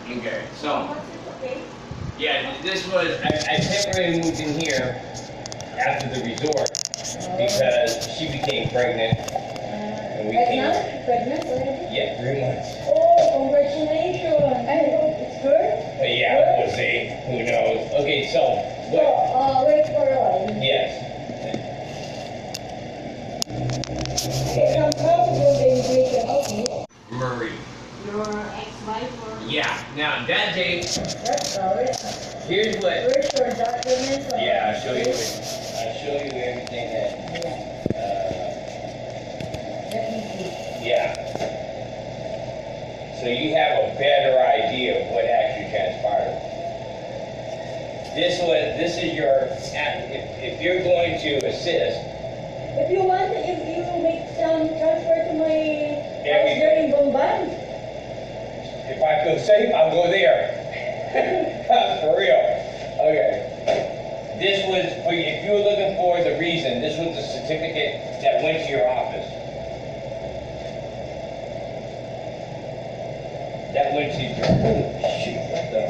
Okay, so, yeah, this was, I temporarily moved in here after the resort because she became pregnant. And we came. Pregnant already? Yeah, 3 months. Oh, congratulations. It's good? Yeah, we'll see. Who knows? Okay, so. Wait for a while. Yes. Okay, I'm probably the okay. Marie. Your ex-wife or? Yeah, now that date, That's sorry. here's what. Where's your documents? Yeah, I'll show you. I'll show you everything that. Let me see. Yeah. So you have a better idea of what actually transpired. This is your, if you're going to assist. If you want, if you make some transfer to my house there in Bomban. If I feel safe, I'll go there. For real. Okay. This was, if you were looking for the reason, this was the certificate that went to your office. That went to your, oh, shoot, what the?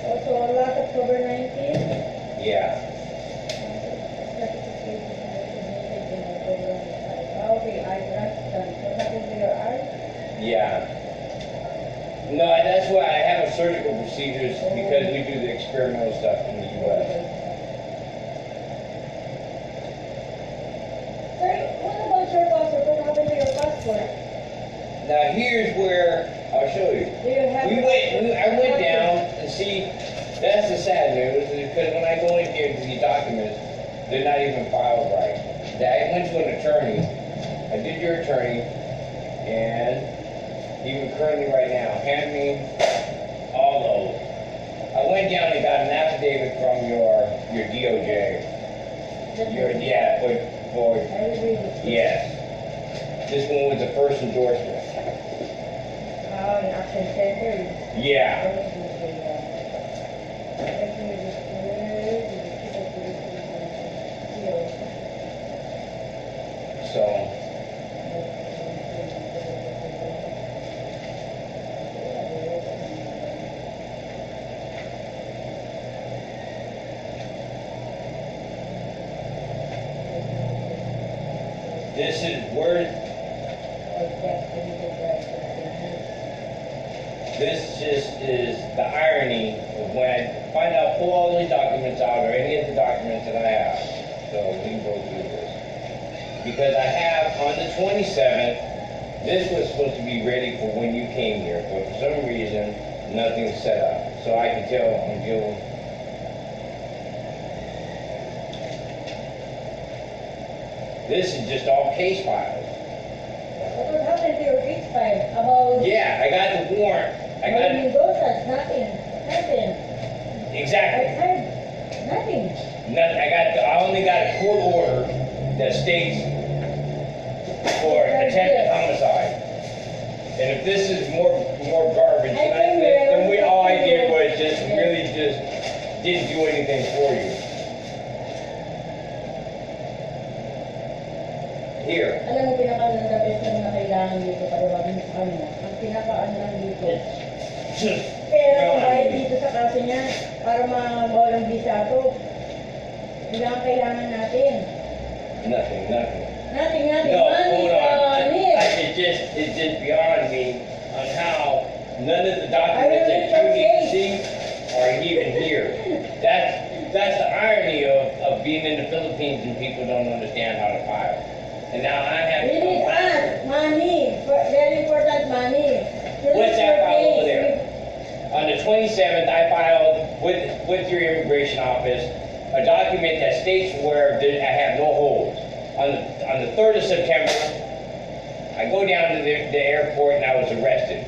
Also, a lot of October 19th. Yeah. Okay, I understand. What happened to your eye? Yeah. No, that's why I have a surgical procedures because we do the experimental stuff in the U.S. Sir, what about your passport? What happened to your passport? Now here's where I'll show you. Do you have I went down and see. That's the sad news because when I go in here to these documents, they're not even filed right. I went to an attorney. I did your attorney, and even currently right now, hand me all those. I went down and got an affidavit from your DOJ. For yes. This one was the first endorsement. Oh, in Action Center. Yeah. So. This is word. This just is the irony of when I find out, pull all these documents out or any of the documents that I have. So we can go through this. Because I have on the 27th, this was supposed to be ready for when you came here, but for some reason, nothing's set up. So I can tell I'm dealing. This is just all case files. What happened to your case file? About... Yeah, I got the warrant. I got it. Nothing. Exactly. I heard nothing. Nothing. I only got a court order that states for attempted homicide. And if this is more garbage, then all I did was just really just didn't do anything for you. Here. Alam mo, pinaka-the best na kailangan dito para maging sa kanila. Ang pinaka-ano lang dito. Kaya bayad dito sa kaso niya para mawalang visa to. Hindi ang kailangan natin. Nothing. Nothing. No, hold on. It's just beyond me on how none of the documents that you need to see are even here. That's the irony of being in the Philippines and people don't understand how to file. And now I have to come back. Money. Very important money. What's that file over there? On the 27th, I filed with your immigration office a document that states where I have no holds. On the 3rd of September, I go down to the airport and I was arrested.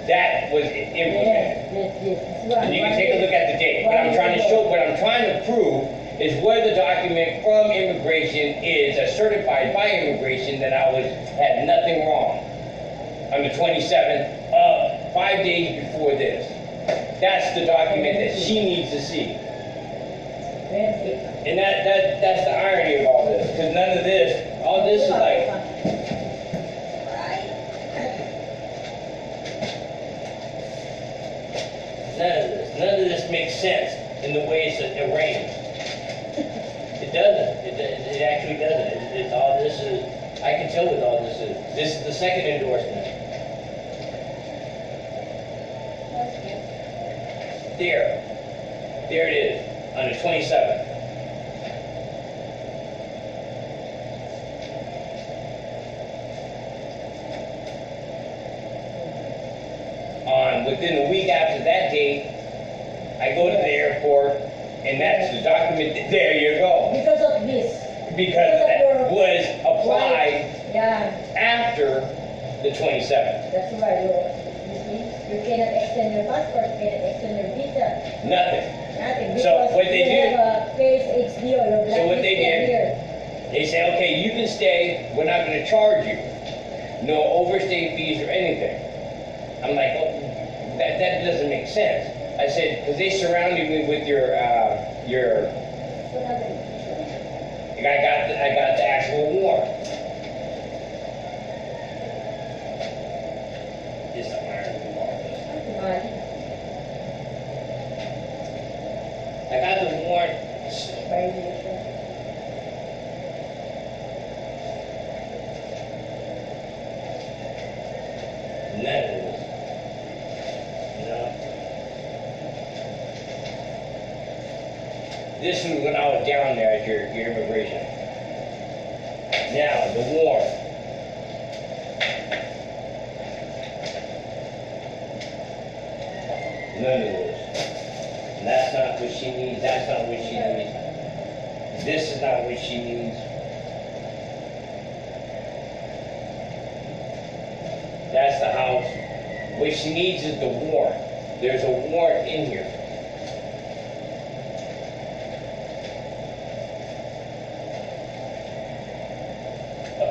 That was implemented. Yes. And you can take a look at the date. What I'm trying to prove is where the document from immigration is certified by immigration that I had nothing wrong. On the 27th, 5 days before this. That's the document that she needs to see. And that's the irony of all this, because none of this, all this is like, this makes sense in the way it's arranged. It doesn't. It actually doesn't. It's all this is. I can tell what all this is. This is the second endorsement. There it is on the 27th. Within a week after that date, I go to the airport, and that's the document. There you go. Because of this. Because that was applied after the 27th. That's right. You cannot extend your passport, you cannot extend your visa. Nothing. Nothing. So what they did. So what they did. They say, okay, you can stay. We're not going to charge you. No overstay fees or anything. I'm like, oh, that doesn't make sense. I said, because they surrounded me with your. I got the actual warrant. Just the iron warrant. I got the warrant. None of this. This was when I was down there at your immigration. Now, the warrant. None of this. And that's not what she needs. That's not what she needs. This is not what she needs. That's the house. What she needs is the warrant. There's a warrant in here.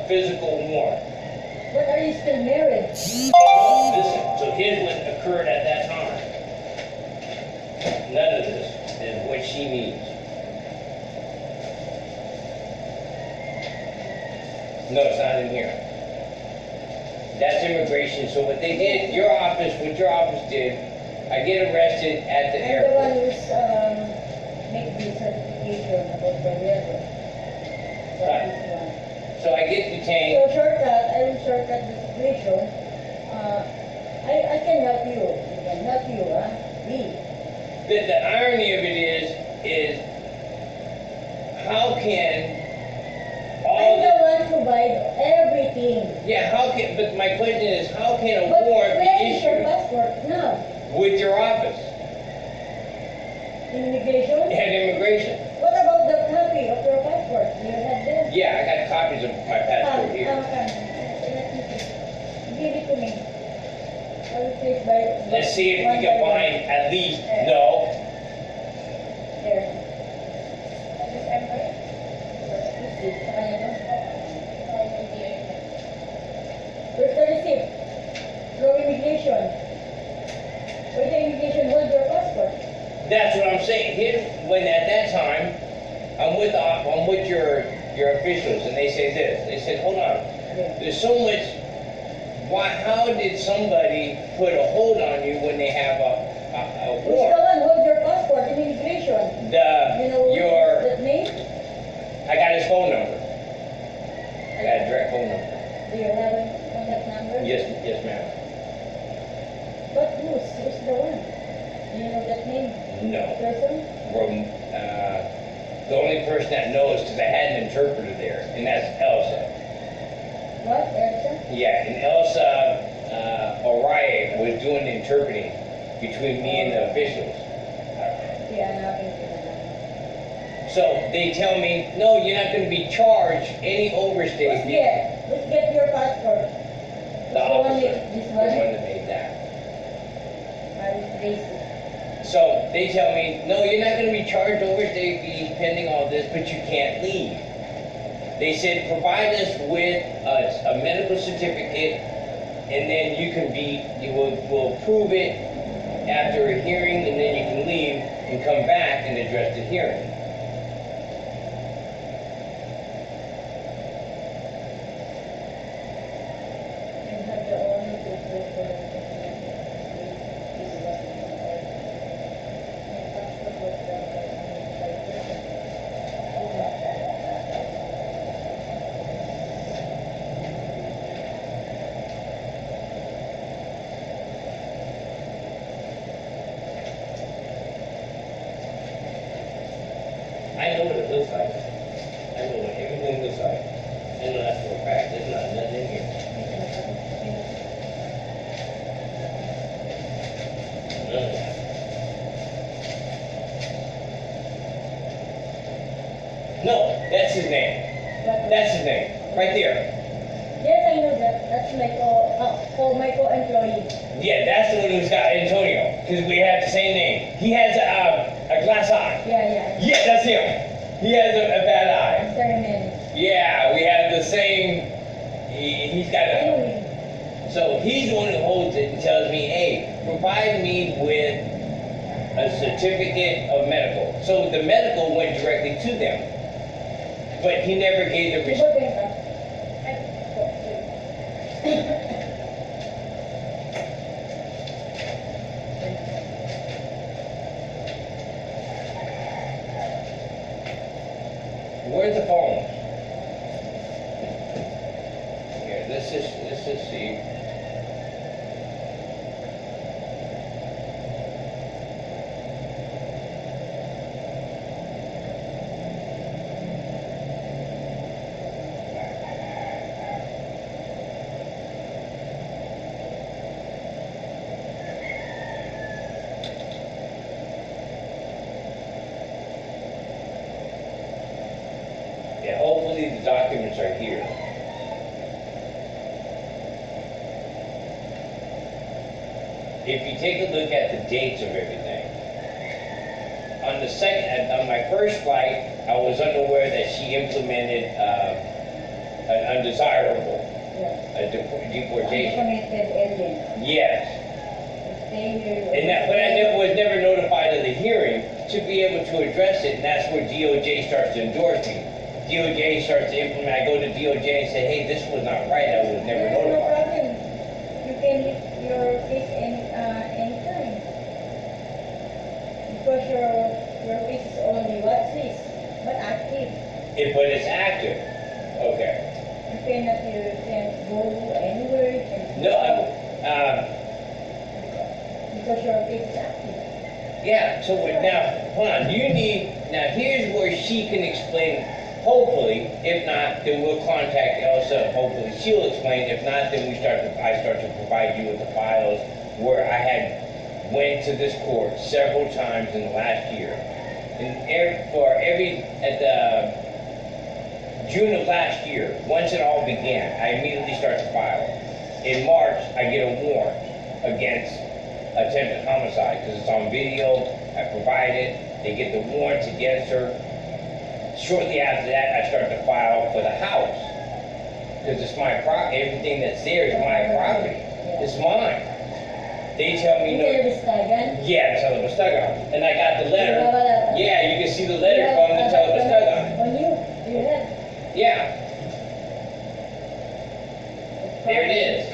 Physical warrant. But are you still married? No, listen. So here's what occurred at that time. None of this is what she needs. No, it's not in here. That's immigration. So what they did, what your office did, I get arrested at the airport. The one who's make the certification about the letter. Right. So I get detained. So I will shortcut the situation. I can help you. I can help you, Me. The irony of it is how can I'm the one who provides everything. Yeah, but my question is, how can a But warrant be where is your issued passport now? with your office Immigration? and immigration? What about the copy of your passport? Do you have that? Yeah, I got copies of my passport here. Give it to me. I will take by. Let's see if we can find at least, no. There. Where's the receipt? From immigration. Where's the immigration? Hold your passport. That's what I'm saying. Here, when at that time, I'm with your officials, and they say this. They said, hold on. There's so much. How did somebody put a hold on you when they have a Who's the warrant? one? Hold your passport in immigration. That name? I got his phone number. I got a direct phone number. Do you have a contact number? Yes, ma'am. But who's the one? Do you know that name? No. Person? The only person that knows, because I had an interpreter there, and that's Elsa. What? Elsa? Yeah, and Elsa Orion was doing the interpreting between me and the officials. Yeah, nothing. So they tell me, no, you're not going to be charged any overstay fee. Let's get your passport. The officer, This the one? one that made that. I will place it. So they tell me, no, you're not going to be charged overstay fees pending all this, but you can't leave. They said, provide us with a medical certificate, and then we'll prove it after a hearing, and then you can leave and come back and address the hearing. You have the only to know what it looks like. I know what everything looks like. I know that's for a fact. There's not nothing in here. None of that. No, that's his name. That's his name. Right there. Yes, I know that. That's my co-employee. Yeah, that's the one who's got Antonio. Because we have the same name. He has a glass eye. Yeah. Yeah, that's him. He has a bad eye. After a minute. Yeah, we have the same. He's got I know a. him. So he's the one who holds it and tells me, hey, provide me with a certificate of medical. So the medical went directly to them. But he never gave the Before receipt. going up. Where's the phone? Here, let's just see. Yeah, hopefully the documents are here. If you take a look at the dates of everything, on my first flight, I was unaware that she implemented an undesirable, a deportation. Undocumented alien. Yes. Stay here. And that, but I was never notified of the hearing to be able to address it, and that's where DOJ starts to endorse me. DOJ starts to implement. I go to DOJ and say, hey, this was not right. I was never No notified. problem. You can leave your case anytime. Because your case is only what's this? But active. But it's active. Okay. You can't go anywhere. You can No, because your case is active. yeah. So now, hold on. Now here's where she can explain. Hopefully, if not, then we'll contact Elsa. Hopefully, she'll explain. If not, then I start to provide you with the files where I had went to this court several times in the last year. And at the June of last year, once it all began, I immediately start to file. In March, I get a warrant against attempted homicide because it's on video. I provide it. They get the warrants against her. Shortly after that, I start to file for the house because it's my property. Everything that's there is my property. It's mine. They tell me no. Yeah, Telebastagan. And I got the letter. Yeah, you can see the letter from the Telebastagan. On you have. Yeah, there it is.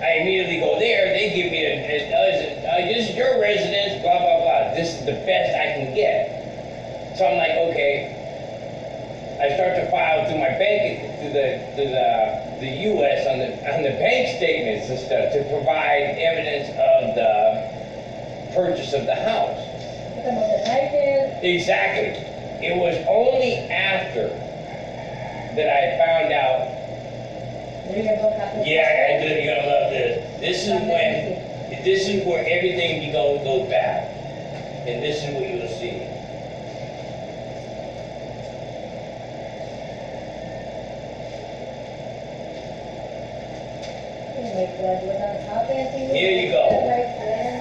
I immediately go there. They give me this is your residence, blah, blah, blah. This is the best I can get. So I'm like, okay. I start to file through my bank, through the U.S. on the bank statements and stuff to provide evidence of the purchase of the house. Exactly. It was only after that I found out. Yeah, you're gonna love this. This is where everything goes back, and this is what you'll see. Oh my God, what has happened to you? Here you go. My friend.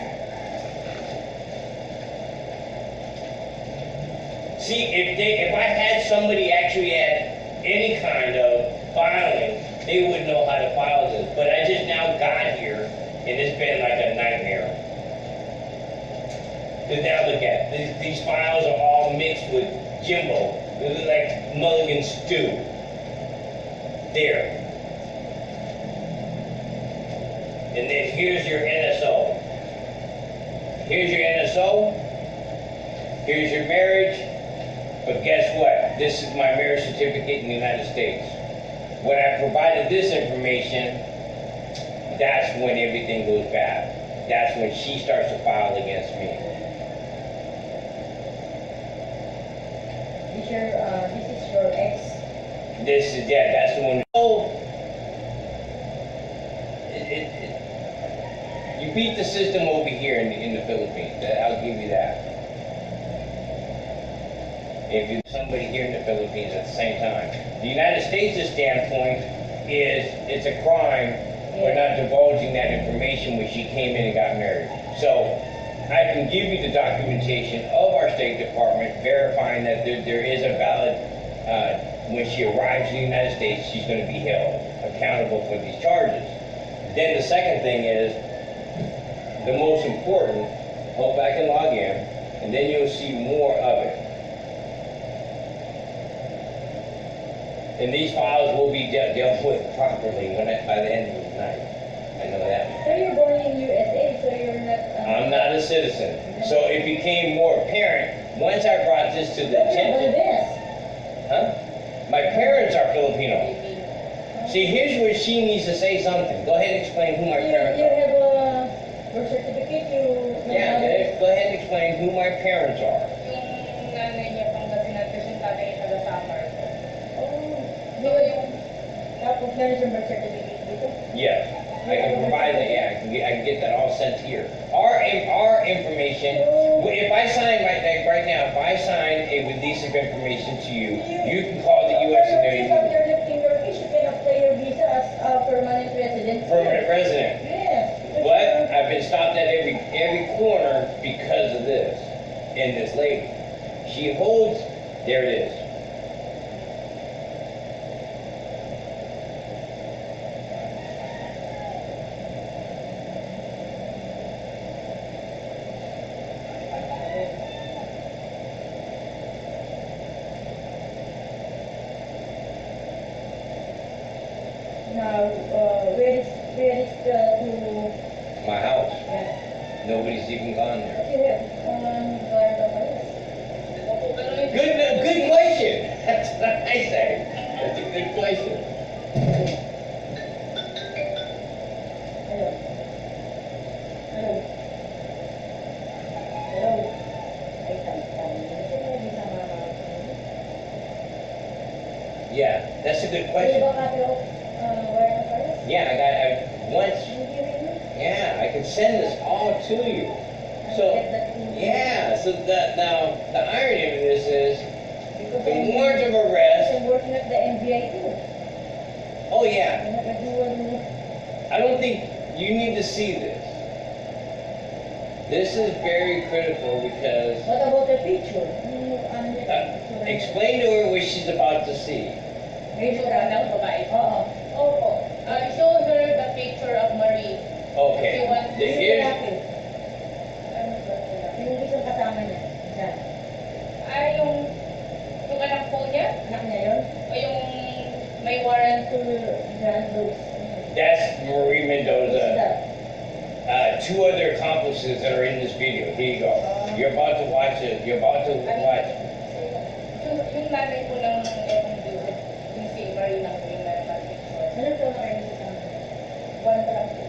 See, if I had somebody actually at any kind of filing, they would know how to file this. But I just now got here, and it's been like a nightmare. Because now look at it. These files are all mixed with Jimbo. They look like mulligan stew. There. And then here's your NSO. Here's your NSO. Here's your marriage. But guess what? This is my marriage certificate in the United States. When I provided this information, that's when everything goes bad. That's when she starts to file against me. this is your ex. This is, yeah, that's the one. Oh, you beat the system over here in the Philippines. I'll give you that. If you're somebody here in the Philippines at the same time. The United States' standpoint is it's a crime for not divulging that information when she came in and got married. So I can give you the documentation of our State Department verifying that there is a valid, when she arrives in the United States, she's going to be held accountable for these charges. Then the second thing is, the most important, go back and log in, and then you'll see more of it. And these files will be dealt with properly by the end of the night. I know that. So you're born in USA, so you're not... I'm not a citizen. So it became more apparent once I brought this to the attention. Huh? My parents are Filipino. See, here's where she needs to say something. Go ahead and explain who my parents You are. have a birth certificate, Yeah, go ahead and explain who my parents are. Yung nanay niya pang Gasinantes, yung tatay niya taga-Samar. Tapos meron siyang birth certificate dito? Yeah, I can provide that. Yeah, I can get that all sent here. Our information. If I sign right now, if I sign a release of information to you, you can call the U.S. If you're lifting your fish, you can apply your visa as a permanent resident. Permanent resident. Yes. But I've been stopped at every corner because of this. And this lady, she holds. There it is. Now, where is to... My house. Yeah. Nobody's even gone there. What you have? Good question. That's what I say. That's a good question. Hello. Hello. Hello. Ay, Yeah, that's a good Ano question. ba copy of warrant of arrest? Yeah, once. Did you read it? Yeah, I can send this all to you. So, yeah, so now the irony of this is, the warrant of arrest. I'm working at the NBI too. Oh yeah, I'm not doing... I don't think you need to see this. This is very critical because What about the picture? explain to her what she's about to see. Picture ng babae. Oo. Opo. Show her the picture of Marie. Okay. Here's, Yung isang kasama niya. Yan. Yung anak po niya? Anak niya yun? O yung may warrant? Grand Rose. that's Marie Mendoza. That? Two other accomplices that are in this video. Here you go. You're about to watch it. You're about to watch. Yung nanay po ng yung si Marie lang po yung meron ng picture. Ano to na kayo sa kanila? One pa lang po.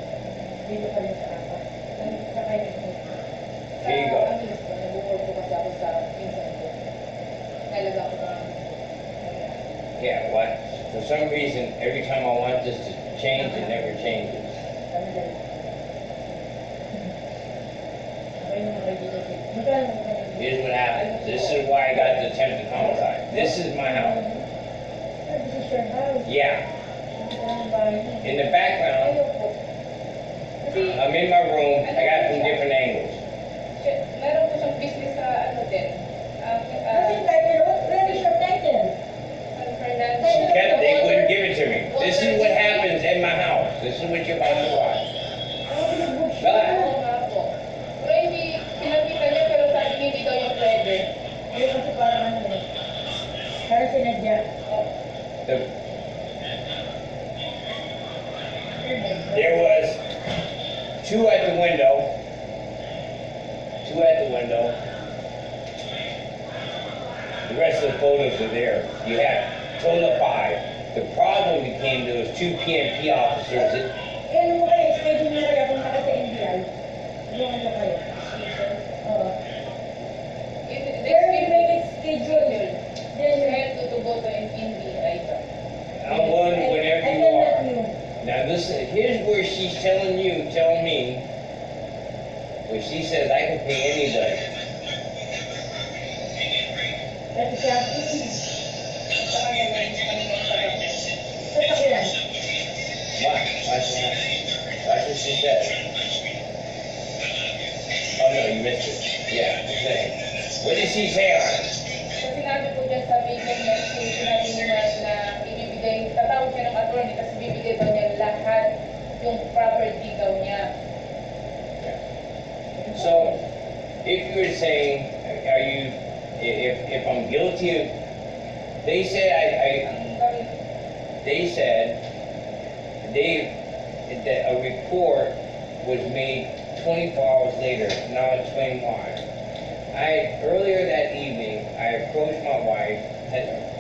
Dito pa rin sa apat. Sa kayo sa Here you go. Nag-report po kasi ako sa pinsan ko. Talaga ako parang Yeah, what? For some reason, every time I want this to change, it never changes. Ano dyan? Okay naman kayo dito. Magkano mo kayo? Here's what happened. This is why I got the attempted homicide. This is my house. This is your house. Yeah. Ang bahay niya. In the background, Ayaw po. Kasi, I'm in my room. I got it from different angles. meron po siyang business sa ano din. kasi title, where is your title? San Fernando. They wouldn't give it to me. This is what happens in my house. This is what you're about to watch. But Oo nga po. Pero hindi, pinakita niya pero sabi niya hindi daw yung pwede. Ayaw kasi parang ano eh. Parang sinadya. the, there was two at the window. Two at the window. The rest of the photos are there. You have a total of 5. The problem became there was 2 PNP officers that Ano mo kayo, schedule mo kayo kung naka sa NBI. Yung ano kayo. Oo. Pero Next we make it schedule. Then listen, here's where she's telling me, when she says I can pay anybody. Ito siya. Sa kanya lang yung Ito ko yan. Watch what she said. Oh no, you missed it. Yeah, the thing. What did she say on it? So sinabi po dyan sa video niya, sinabi niya na ibibigay, tatawag siya ng attorney, tapos ibibigay daw niya lahat yung property daw niya. So, if you're saying, are you, if I'm guilty of, they said they said that a report was made 24 hours later. Now I'll explain why. Earlier that evening, I approached my wife,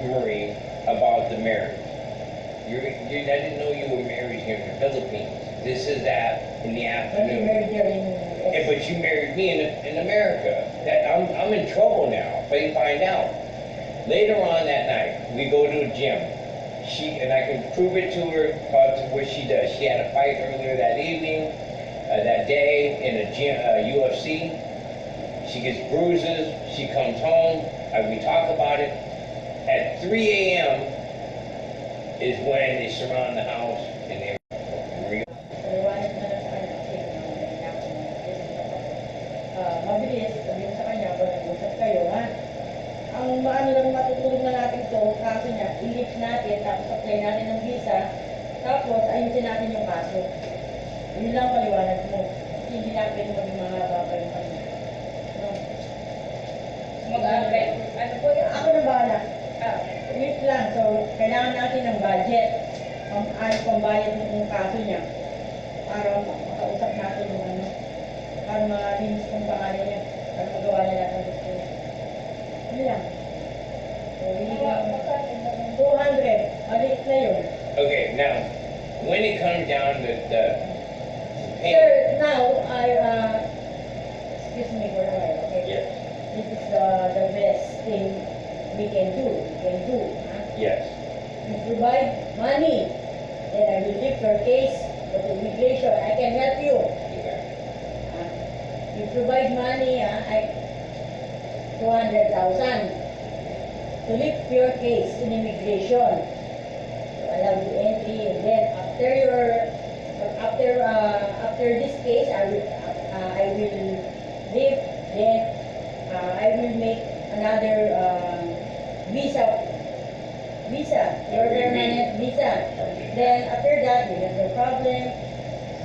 Marie, about the marriage. I didn't know you were married here in the Philippines. This is that in the afternoon. Yeah, but you married me in America. I'm in trouble now if I find out. Later on that night, we go to a gym. And I can prove it to her about what she does. She had a fight earlier that evening, that day in a gym, UFC. She gets bruises. She comes home. We talk about it. At 3 a.m. is when they surround the house and they. Mabilis, sabihin sa kanya, kung nag-usap kayo, ha? Ang maano lang matutulog na natin ito, kaso niya, i-lift natin, tapos apply natin ng visa, tapos ayusin natin yung kaso. Yun lang paliwanag mo. Hindi natin maging mahaba pa yung kanya. No? Mag-apply. Ano po yun? Ako na bahala. Lift lang. So, kailangan natin ng budget. Pambayad ng kaso niya. Para makausap natin yung ano. Para malinis kong pangalan niya. Para magawa niya natin gusto niya. Yun lang. So, hindi lang. 200. Maliit na yun. Okay, now, when it comes down to the Sir, now, excuse me for a while, okay? Yes. This is the best thing we can do. Huh? Yes. You provide money, then I will take your case to immigration. I can help you. Okay. You provide money, 200,000 to lift your case in immigration. So allow you entry, and then after this case, I will leave. Then I will make another visa, your permanent visa. Then after that, you have no problem.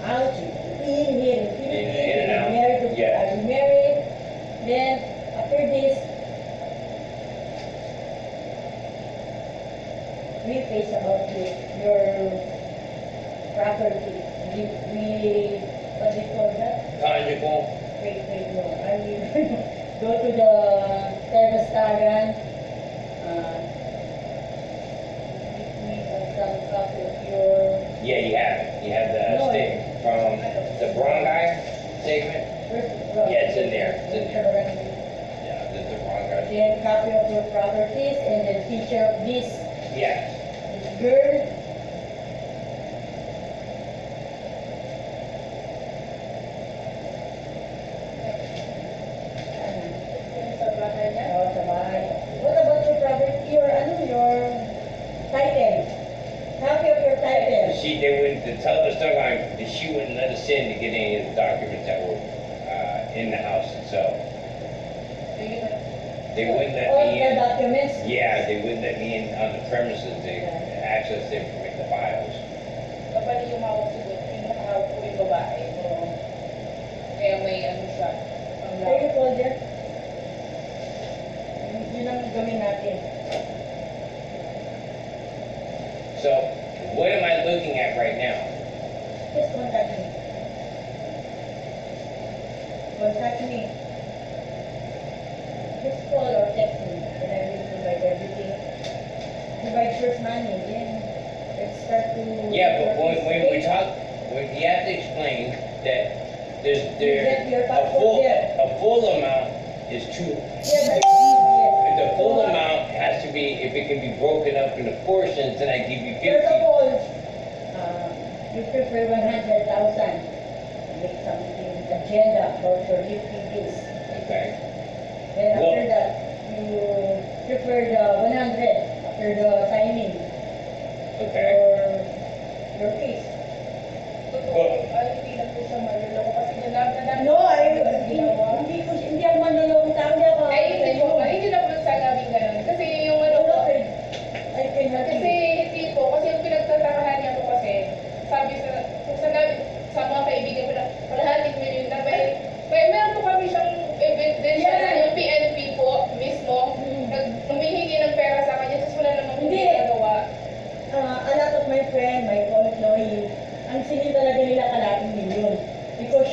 Out, in here in Philippines, In and out. Yes. I will marry. Then after this, we face about your property. What do you call that? Conjugal. Wait, no. I will go to the Tervastagan. Give me some copy of your. Yeah, you have it. You have the No, stick from the Bronchi statement. Yeah, it's in there. It's in there. Yeah, the Bronchi. Then copy of your properties and then picture of this Yeah. girl. Sa bahay niya. Sa bahay. What about your property? Your title? Copy of your title. They wouldn't, to tell the story line, she wouldn't let us in to get any of the documents that were in the house itself. So yun. They wouldn't let All me the in. documents. Yeah, they wouldn't let me in on the premises to access the files. Kapag yung hawak siguro, yung nakahawak po yung babae. Kaya may ano siya. Ang Pwede folder. Yun ang gawin natin. So, what am I looking at right now? Just contact me. Contact me. Just call or text me. Then I will provide everything. Provide first money. Then let's start to. Yeah, but when we talk, you have to explain that Get your a passport there. full amount is too. Yes, The full amount has to be, if it can be broken up into portions, then I give you 50. First of all, you prefer 100,000. Make something agenda about your refugees. Okay. Then after Well- that, you prefer the 100 after the signing Okay. for your case. Totoo, ay, hindi na po siya maluloko kasi nadami. No, hindi ako manlulokong tao, hindi ako. Ay, hindi po, hindi na po sa gawing ganun. Kasi yung ano po, I can help kasi you. hindi po, kasi yung pinagtatakahan niya po kasi, sabi sa mga kaibigan ko na, kalahating million na meron po kami siyang ebidensya na yung PNP po mismo, humihingi ng pera sa kanya, tapos wala namang Hindi. ginagawa. A lot of my friends, my co-employees, ang singil talaga nila kalating milyon. Because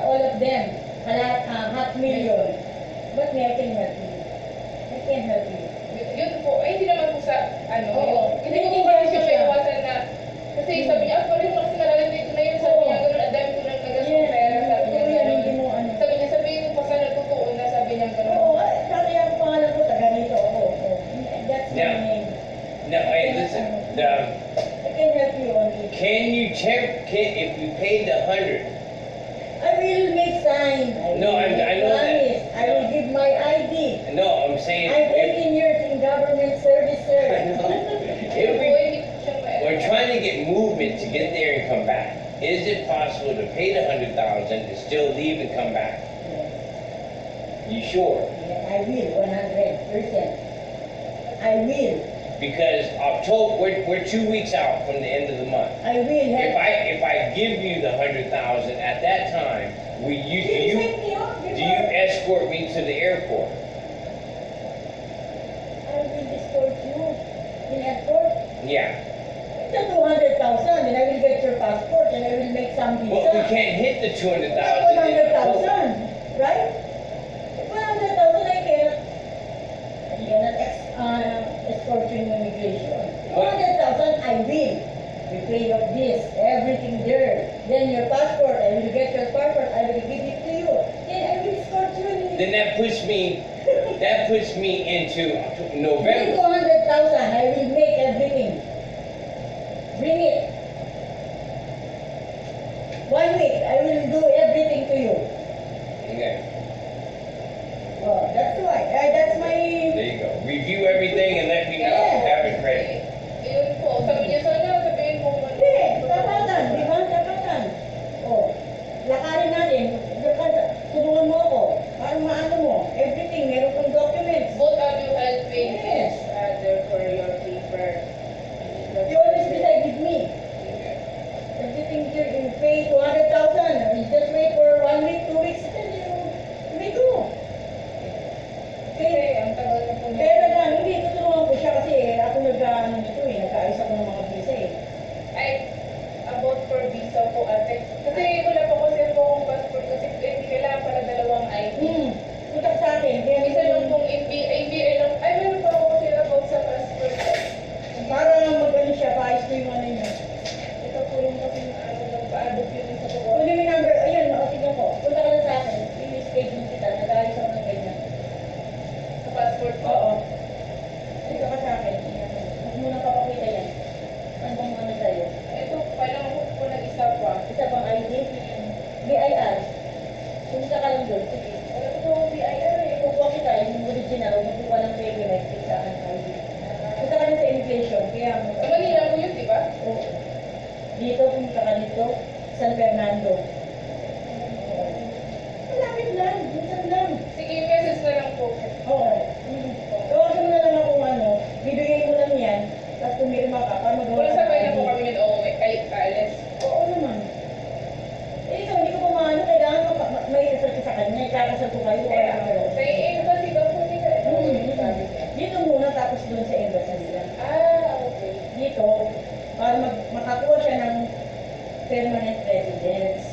all of them, half million. But me, I can help you. I can help you. Yun po, ay hindi naman po sa, Oo. hindi ko po siya may iwasan na, kasi sabi niya, ako rin ako sinalalan dito na yun, sabi niya, gano'n, ang dami ko nang nagas ng pera, sabi niya, gano'n. Sabi niya, sabihin mo pa sana totoo na, sabi niya, gano'n. Oo, sabi ang pangalan ko, taga dito ako. That's my Yeah. name. Now, hey, listen. I can help you on this. Can you check if you paid the 100? I will make sign. No, I know that. Promise. I will give my ID. No, I'm saying I'm 18 years in government service, sir. if we're trying to get movement to get there and come back. Is it possible to pay the 100,000 and still leave and come back? You sure? I will, 100%. I will. Because October, we're 2 weeks out from the end of the month. I will help. If I give you the 100,000 at that time, do You you take me off do you escort me to the airport? I will escort you in airport. Yeah. The 200,000 and I will get your passport and I will make some visa. Well, we can't hit the 200,000. in 100,000, right? 100,000 I cannot escort you in immigration. 200,000 I will. We pay of this, everything there. Then your passport, I will get your passport, I will give it to you. Then I will escort you in Then that puts me into Bring November. 200,000, I will make everything. Bring it. 1 week, I will do everything to you. Okay. Oh, that's why. That's my... There you go. Review everything and let me know. Have it ready. Yun po, sabi niya, sana sabihin mo man. Hindi, tapatan. Di ba? Tapatan. Oh, lakarin natin. Tulungan mo ako. Para maano mo. Everything, meron kong documents. Both of you helping Yes. each other for your paper. You always beside with me. Okay. Everything here, you pay 200,000. You just wait for 1 week, 2 weeks, and you may go. Kasi, ang tagal na po niya. Pero hindi, tutulungan ko siya kasi ako nag-ayos ako ng mga visa eh. Ay, about for visa po ate. Kasi wala pa kasi po akong passport kasi hindi kailangan pala dalawang ID. Utak sa akin, kaya Isa lang pong NBI lang. Ay, meron pa ako kasi about sa passport. para magano siya, paayos ko yung ano niya. Ito po yung kasi nagpa-abot yun sa po. Kunin mo yung number, ayun, tingnan ko. Punta ka na sa akin, i-schedule kita, nag-ayos ako ng ganyan. Sa passport po. Oo. Dito ka sa akin. Huwag mo nang papakita yan. Anong ano sa'yo? Ito, parang ako po nag-isa pa. Isa pang ID? BIR. Punta ka lang doon. Sige. Wala ko po akong BIR eh. Kukuha kita, yung original, magkukuha ng pwede may stick sa akin ID. Punta ka na sa immigration, kaya mo. Sa Manila po yun, di ba? Oo. Dito, punta ka dito, San Fernando. Malapit lang, minsan lang. Sige, message na lang po. Oo. Tawagan mo na lang ako ano, bibigay mo lang yan, tapos pumirma ka para magawa Wala ka sabay ng na po ID. kami nito kay Alice. Oo naman. Eh, ikaw, hindi ko pa maano, kailangan may kasal ka sa kanya, ikakasal ko kayo. Kaya, Kaya, sa embassy daw po nila. Dito muna, tapos doon sa embassy nila. Okay. Dito, para makakuha siya ng permanent residence.